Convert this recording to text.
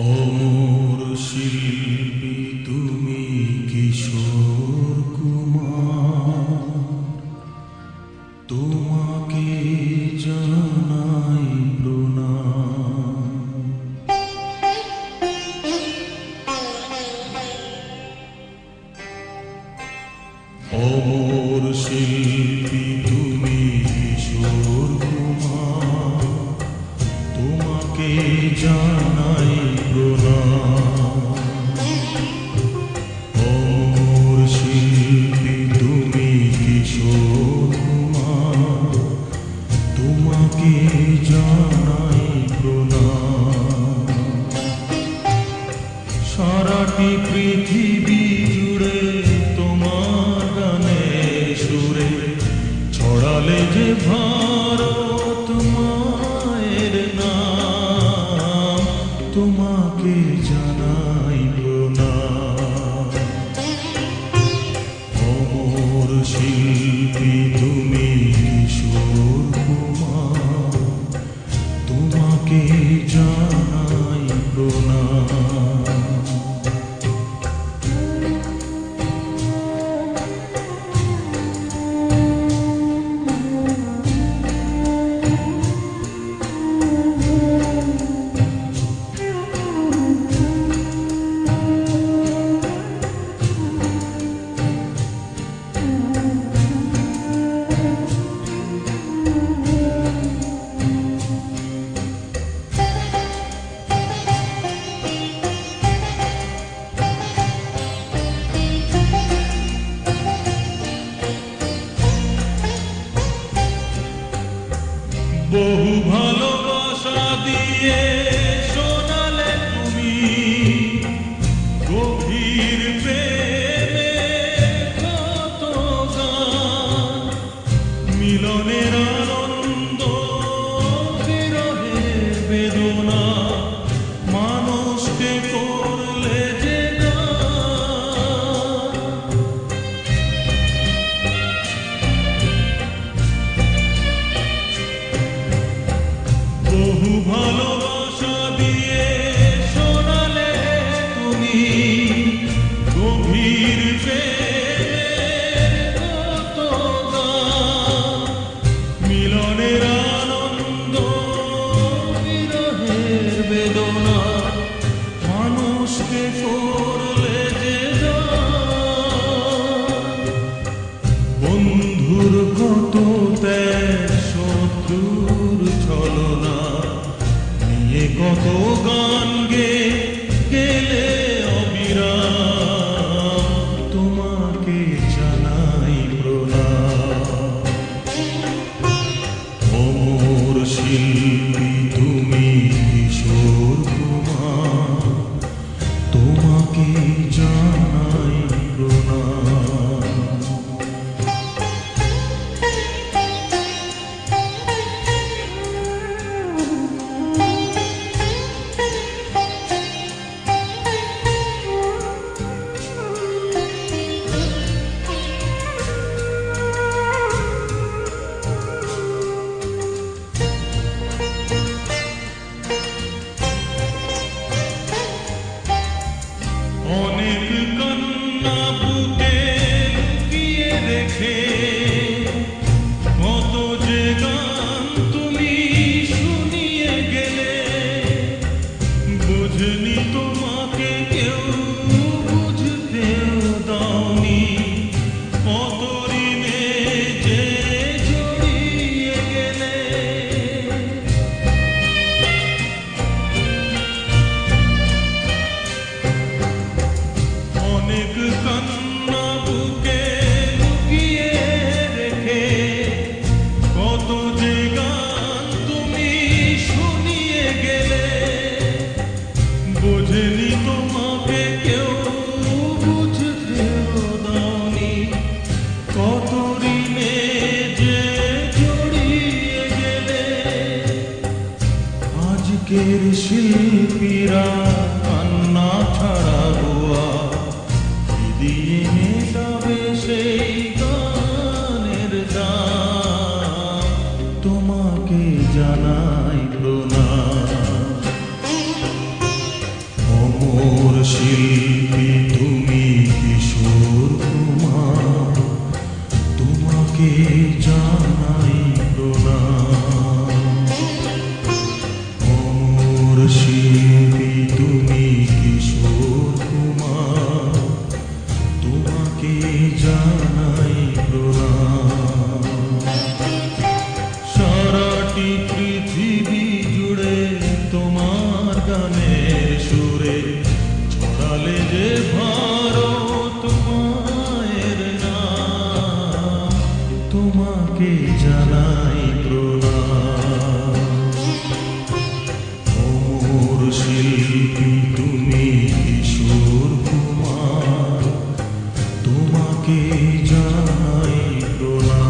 অমর শিল্পী তুমি কিশোর কুমার, তোমাকে জানাই প্রণাম। অমর শিল্পী তুমি কিশোর কুমার, তোমাকে জানাই প্রণাম। অমর শিল্পী তুমি কিশোর কুমার, তোমাকে জানাই প্রণাম। সারাটি পৃথিবী জুড়ে তোমার গানের সুরে ছড়ালে যে ভারত মায়ের নাম, তোমাকে জানাই প্রণাম। অমর শিল্পী তুমি কিশোর কুমার, তোমাকে জানাই প্রণাম। বহু ভালোবাসা দিয়ে শোনালে তুমি গভীর প্রেমে কত গান, মিলনের আনন্দ বিরহের বেদনা, মানুষকে করলে যে গান। বহু ভালোবাসা দিয়ে শোনালে তুমি গভীর প্রেমের কত গান, মিলনের আনন্দ বিরহের বেদনা, মানুষকে করলে যে গান। বন্ধুর কত ত্যাগ, শত্রুর ছলনা নিয়ে কত গান গেলে অবিরাম, তোমাকে জানাই প্রণাম। অমর শিল্পী তুমি কিশোর কুমার, তোমাকে জানাই প্রণাম। অনেক কান্না বুকে লুকিয়ে রেখে কত যে গান তুমি শুনিয়ে গেলে, বুঝনি তোমাকে কেউ বুঝতেও দাওনি, কত ঋণে যে জড়িয়ে গেলে। অনেক কান্না বুকে লুকিয়ে রেখে কত যে গান তুমি শুনিয়ে গেলে, বোঝেনি তোমাকে কেউ বুঝতেও দাওনি, কত ঋণে যে জড়িয়ে গেলে। আজকের শিল্পীরা কান্না ছাড়া গোয়া দিয়ে মেটাবে সেই গানের দাম, তোমার তোমাকে জানাই প্রণাম। অমর শিল্পী তুমি কিশোর কুমার, তোমাকে জানাই প্রণাম। অমর শিল্পী তুমি কিশোর কুমার, তোমাকে জানাই প্রণাম। সারাটি পৃথিবী জুড়ে তোমার গানের সুরে ছড়ালে যে ভারত মায়ের নাম, তোমাকে জানাই প্রণাম। অমর শিল্পী তুমি কিশোর কুমার, তোমাকে জানাই প্রণাম।